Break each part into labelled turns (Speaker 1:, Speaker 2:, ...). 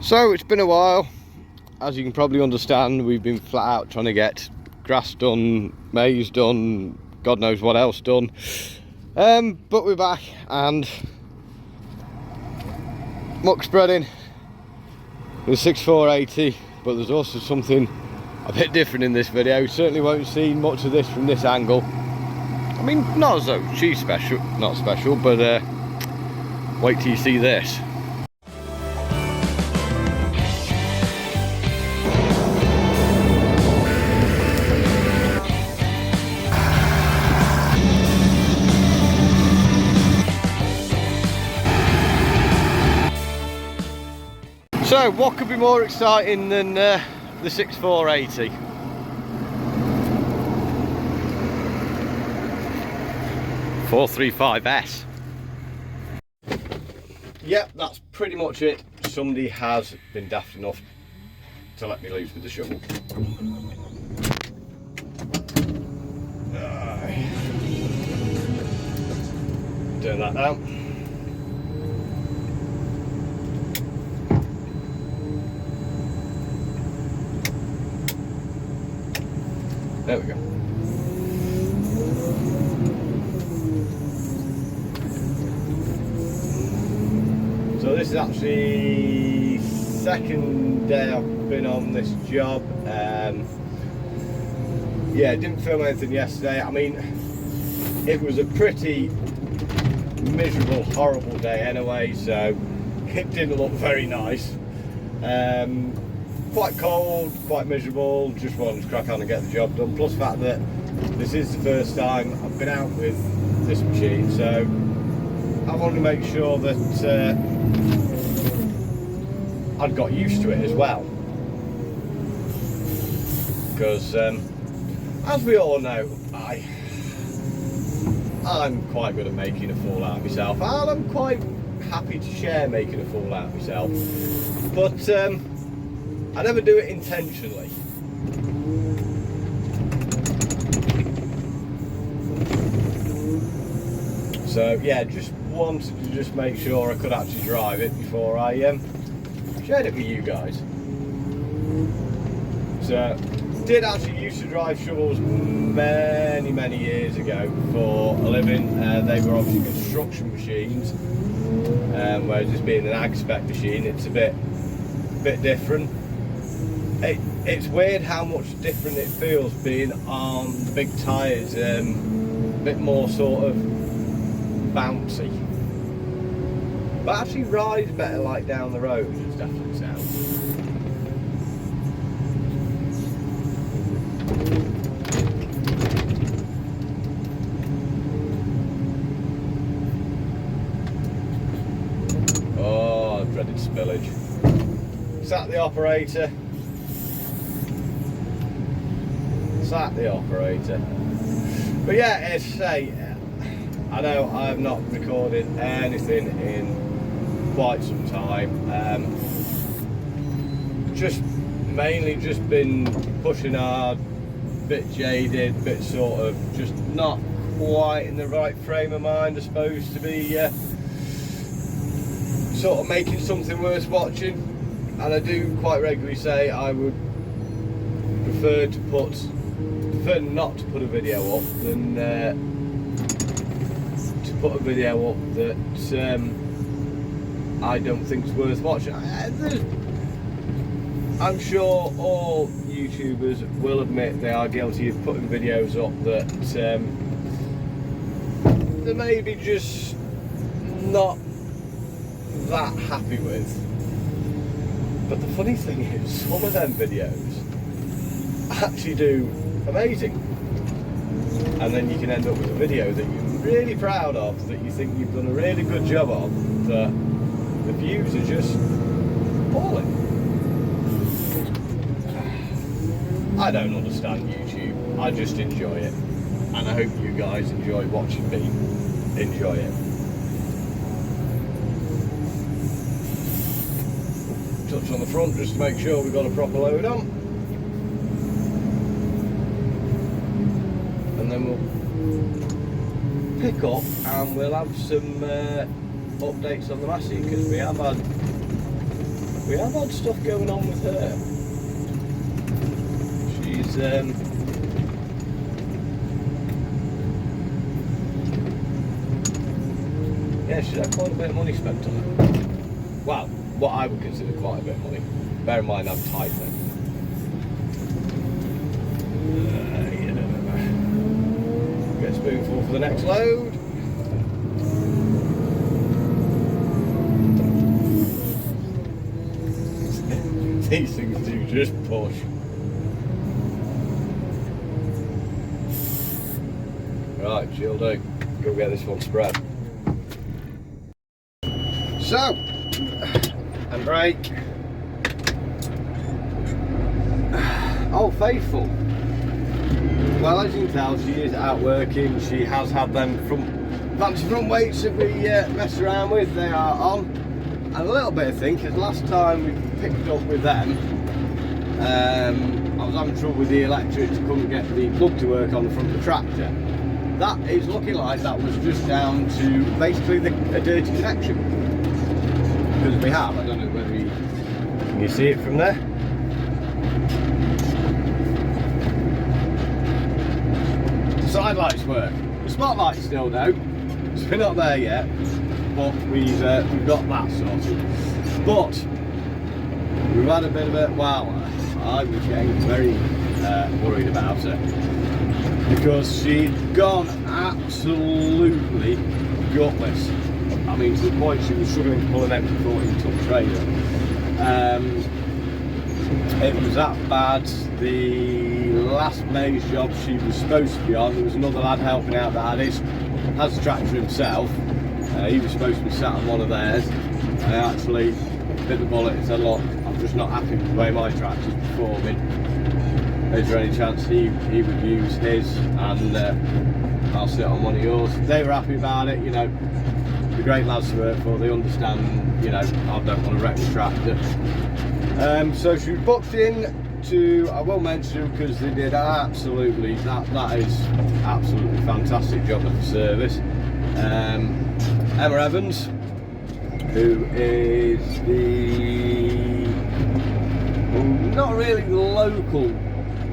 Speaker 1: So it's been a while. As you can probably understand, we've been flat out trying to get grass done, maize done, God knows what else done. But we're back and muck spreading with 6480, but there's also something a bit different in this video. You certainly won't see much of this from this angle. I mean, not as though she's special, not special, but wait till you see this. So what could be more exciting than the 6480? .435S. Yep, that's pretty much it. Somebody has been daft enough to let me loose with the shovel. Turn that down. There we go. So this is actually second day I've been on this job. Yeah, didn't film anything yesterday. I mean, it was a pretty miserable, horrible day anyway, so it didn't look very nice. Quite cold, quite miserable, just wanted to crack on and get the job done. Plus the fact that this is the first time I've been out with this machine, so I wanted to make sure that I'd got used to it as well. Because as we all know, I'm quite good at making a fool out of myself, and I'm quite happy to share making a fool out of myself. But I never do it intentionally. So yeah, just wanted to just make sure I could actually drive it before I shared it with you guys. So did actually used to drive shovels many years ago for a living. They were obviously construction machines, whereas this being an ag spec machine, it's a bit different. It's weird how much different it feels being on big tyres, a bit more sort of bouncy. But actually rides better like down the road, it definitely sounds. Oh, dreaded spillage. Sat the operator. But yeah, as I say, I know I have not recorded anything in quite some time. Just mainly just been pushing hard, bit jaded, bit sort of just not quite in the right frame of mind, I suppose, to be sort of making something worth watching. And I do quite regularly say I would prefer not to put a video up than to put a video up that I don't think is worth watching. I'm sure all YouTubers will admit they are guilty of putting videos up that they're maybe just not that happy with. But the funny thing is, some of them videos actually do amazing, and then you can end up with a video that you're really proud of, that you think you've done a really good job of, that the views are just falling. I don't understand YouTube, I just enjoy it, and I hope you guys enjoy watching me enjoy it. Touch on the front just to make sure we've got a proper load on. And then we'll pick up and we'll have some updates on the Massey, because we have had we have had stuff going on with her. She's yeah, she's had quite a bit of money spent on her. Well, what I would consider quite a bit of money. Bear in mind I'm tight then. Get a spoonful for the next load. These things do just push. Right, she'll do. Go get this one spread. So, and brake. Oh, faithful. Well, as you can tell, she is out working. She has had them front weights that we messed around with. They are on. And a little bit of thing, because last time we picked up with them, I was having trouble with the electrics, couldn't get the plug to work on the front of the tractor. That is looking like that was just down to basically a dirty connection. Because we have, I don't know whether can you see it from there? The side lights work. The spotlights still don't. So we're not there yet, but we've got that sorted. But we've had a bit of a, well, I was getting very worried about her because she'd gone absolutely gutless. I mean, to the point she was struggling to pull an empty 14-ton trailer. It was that bad. The last May's job she was supposed to be on, there was another lad helping out that has the tractor himself. He was supposed to be sat on one of theirs. I actually bit the bullet and said, look, I'm just not happy with the way my tractor's performing. Is there any chance he would use his and I'll sit on one of yours? They were happy about it, you know. The great lads to work for, they understand, you know, I don't want to wreck the tractor. So she was booked in to, I won't mention them because they did absolutely, that is absolutely fantastic job at the service. Emma Evans, who is not really the local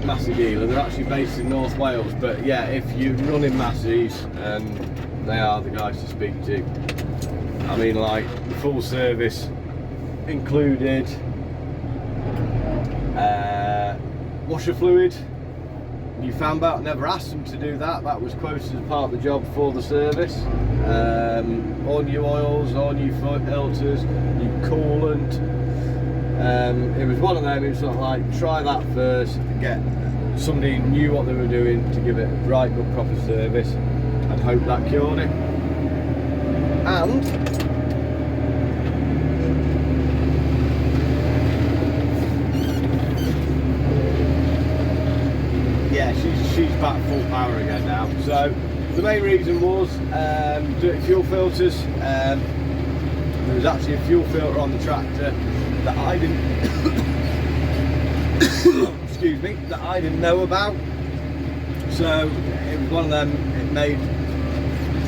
Speaker 1: Massey dealer, they're actually based in North Wales, but yeah, if you're running Masseys, and they are the guys to speak to. I mean, like, the full service included washer fluid, new fan belt. Never asked them to do that, that was quoted as part of the job for the service. All new oils, all new filters, new coolant. It was one of them, it was sort of like, try that first, get somebody who knew what they were doing to give it a right good proper service, and hope that cured it. And yeah, she's back full power again now. So the main reason was dirty fuel filters. There was actually a fuel filter on the tractor that I didn't excuse me, that I didn't know about. So it was one of them, it made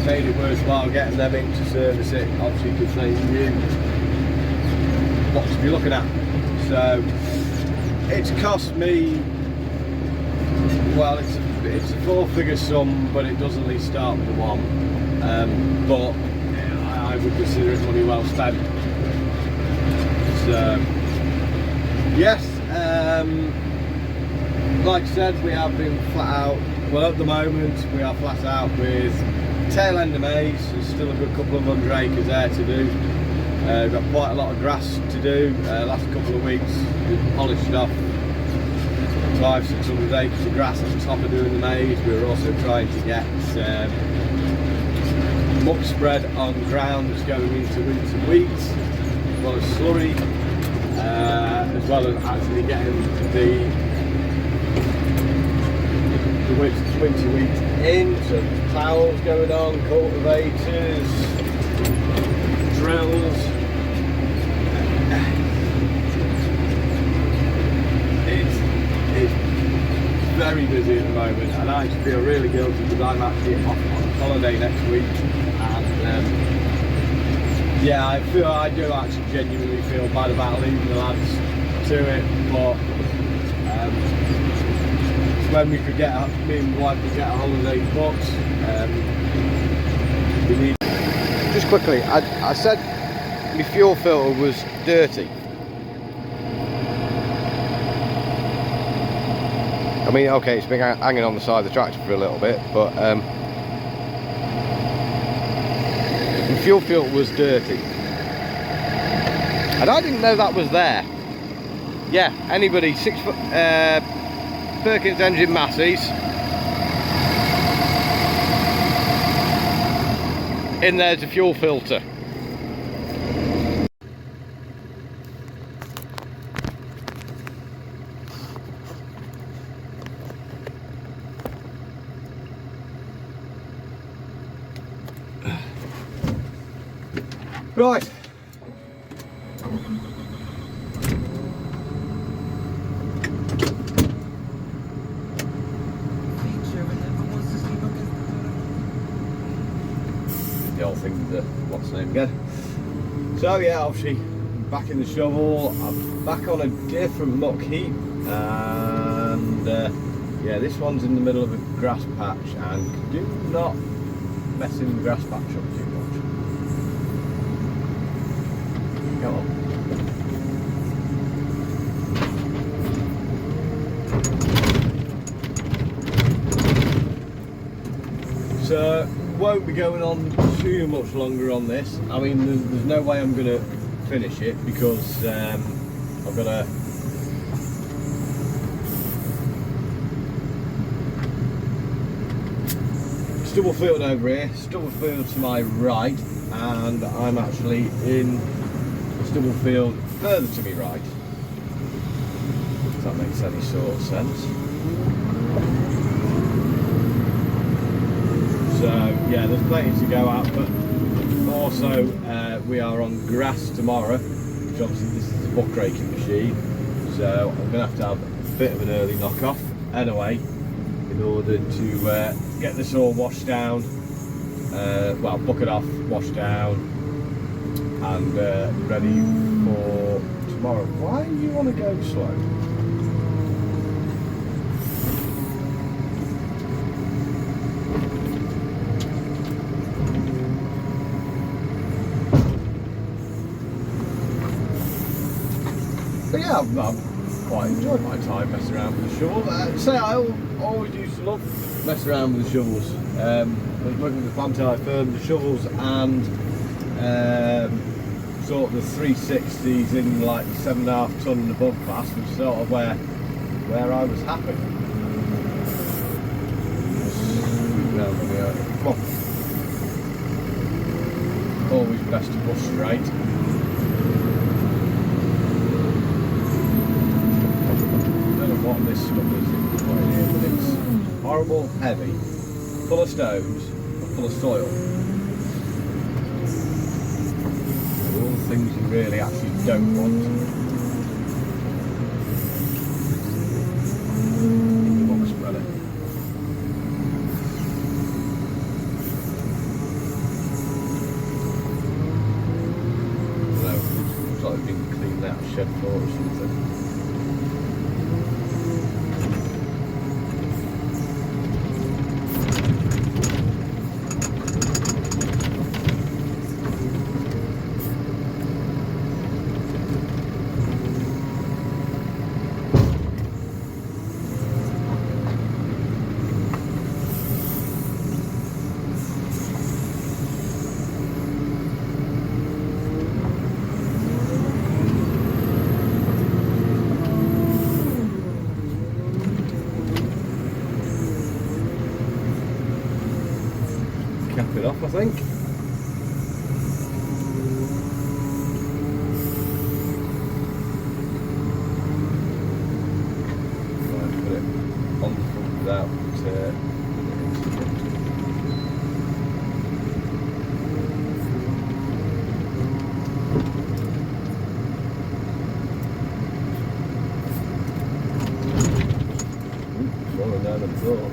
Speaker 1: it worthwhile getting them in to service it, obviously, because they knew what to be looking at. So it's cost me, well, it's a four-figure sum, but it does at least start with a one. But I would consider it money well spent. So yes, like I said, we have been flat out. Well, at the moment we are flat out with tail end of maize. There's still a good couple of 100 acres there to do. We've got quite a lot of grass to do. Last couple of weeks we've polished off 500-600 acres of grass at the top of doing the maize. We were also trying to get muck spread on ground that's going into winter wheat, as well as slurry, as well as actually getting the winter wheat in. So ploughs going on, cultivators, drills. It's very busy at the moment, and I actually feel really guilty because I'm actually off on holiday next week, and Yeah, I do actually genuinely feel bad about leaving the lads to it, but when we could get, me and my wife could get a holiday booked, we need. Just quickly, I said my fuel filter was dirty. I mean, okay, it's been hanging on the side of the tractor for a little bit, but the fuel filter was dirty. And I didn't know that was there. Yeah, anybody, 6 foot Perkins engine Masseys. In there's a fuel filter. Right. The old thing, what's the name again? So yeah, obviously back in the shovel. I'm back on a different muck heap, and yeah, this one's in the middle of a grass patch, and do not mess in the grass patch up too much. Come on. So won't be going on too much longer on this. I mean, there's no way I'm going to finish it because I've got a stubble field over here, stubble field to my right, and I'm actually in a stubble field further to my right. If that makes any sort of sense. So yeah, there's plenty to go at, but also we are on grass tomorrow, which obviously this is a buck raking machine, so I'm going to have a bit of an early knock off anyway in order to get this all washed down, well, bucket off, washed down, and ready for tomorrow. Why do you want to go slow? But yeah, I've quite enjoyed my time messing around with the shovel. Say I always used to love messing around with the shovels. I was working with the Plantae firm, the shovels, and sort of the 360s in like the 7.5 ton and above class was sort of where I was happy. Come on. Always best to push straight. What this stuff is put in here, but it's horrible heavy, full of stones and full of soil. All the things you really actually don't want in the box spreader. So, looks like it's been cleaned out of shed floor or something. Cap it off, I think. Right, put it on the front without falling down the floor.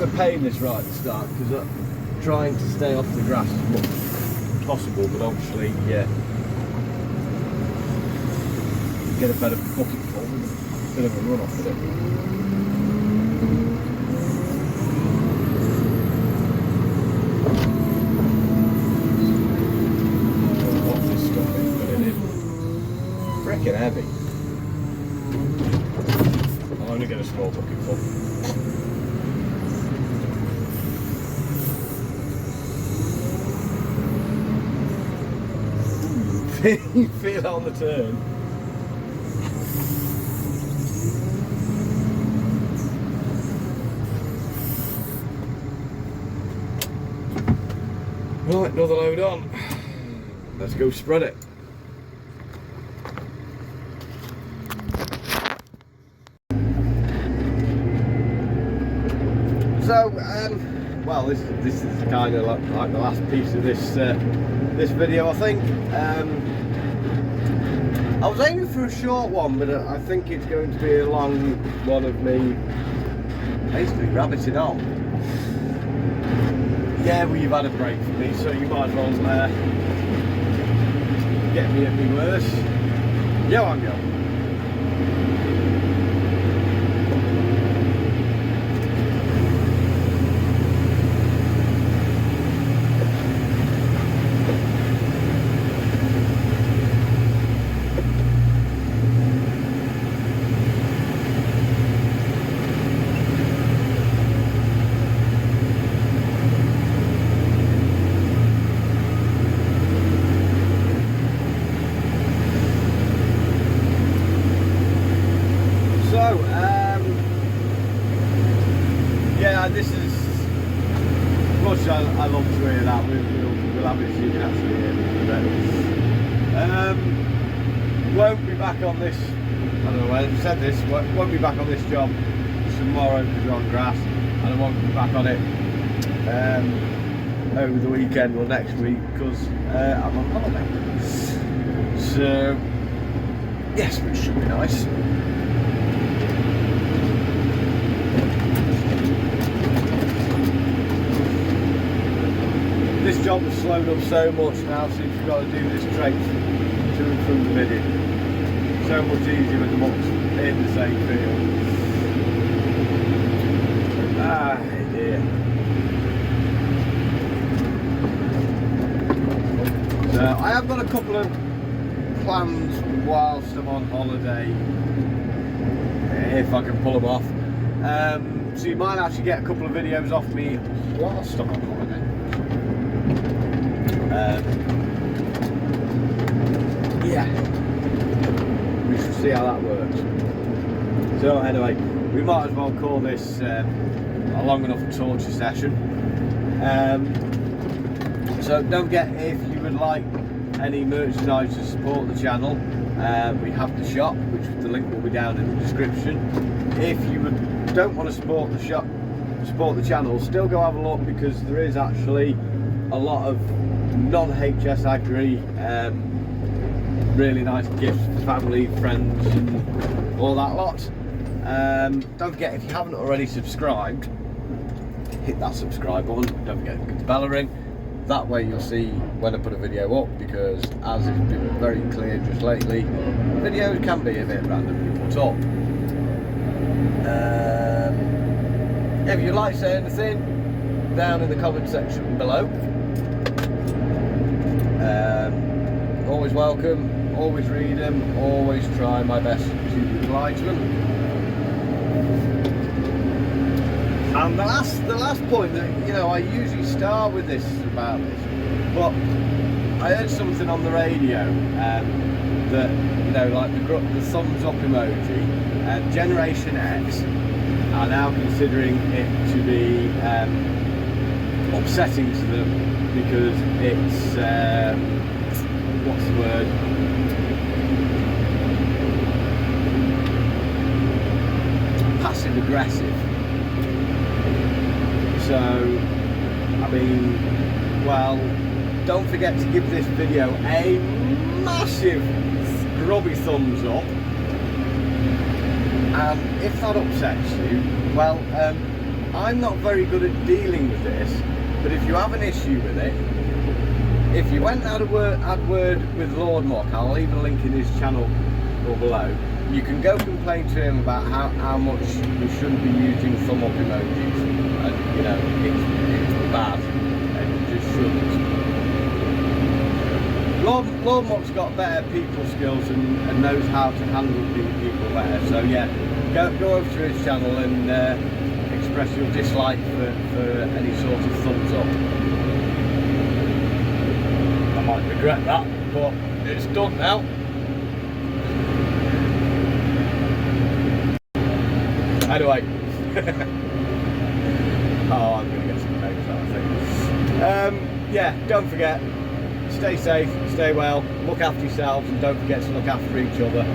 Speaker 1: of pain this right at the start because I'm trying to stay off the grass as much as possible, but obviously, yeah, get a better bucket full, a bit of a run off with it. Freaking heavy. I'll only get a small bucket full. You feel it on the turn. Right, another load on. Let's go spread it. So, well, this is kind of like the last piece of this this video, I think. I was aiming for a short one, but I think it's going to be a long one of me basically rabbiting on. Yeah, well, you've had a break from me, so you might as well get me at me worse. Yo, I'm going. Yeah, this is much I love to hear that. We'll have it so you can actually hear it. Won't be back on this. I don't know. I said this. Won't be back on this job tomorrow because we're on grass, and I won't be back on it over the weekend or next week because I'm on holiday. So yes, which should be nice. This job has slowed up so much now since we've got to do this trace to and from the bidding. So much easier with the mucks in the same field. Ah dear. So I have got a couple of plans whilst I'm on holiday, if I can pull them off. So you might actually get a couple of videos off me whilst I'm on holiday. Yeah, we should see how that works. So anyway, we might as well call this a long enough torture session. So don't forget, if you would like any merchandise to support the channel, we have the shop, which the link will be down in the description. If you don't want to support the shop, support the channel, still go have a look because there is actually a lot of non-HS Agri, really nice gifts for family, friends and all that lot. Don't forget, if you haven't already subscribed, hit that subscribe button. Don't forget to hit the bell ring. That way you'll see when I put a video up, because as it's been very clear just lately, videos can be a bit randomly put up. Yeah, if you'd like to say anything, down in the comment section below. Always welcome, always read them, always try my best to reply to them. And the last point that, you know, I usually start with this about this, but I heard something on the radio that, you know, like the thumbs up emoji, Generation X are now considering it to be upsetting to them because it's what's the word? Passive aggressive. So, I mean, well, don't forget to give this video a massive grubby thumbs up. And if that upsets you, well, I'm not very good at dealing with this, but if you have an issue with it, if you went and had word with Lord Muck, I'll leave a link in his channel or below, you can go complain to him about how much we shouldn't be using thumb up emojis. And, you know, it's bad, and you just shouldn't. Lord Muck's got better people skills and knows how to handle people better. So yeah, go over to his channel and express your dislike for any sort of thumbs up. I might regret that, but it's done now. Anyway, oh, I'm going to get some papers out, I think. Yeah, don't forget, stay safe, stay well, look after yourselves, and don't forget to look after each other.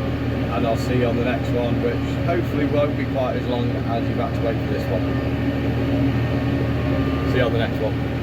Speaker 1: And I'll see you on the next one, which hopefully won't be quite as long as you've had to wait for this one. See you on the next one.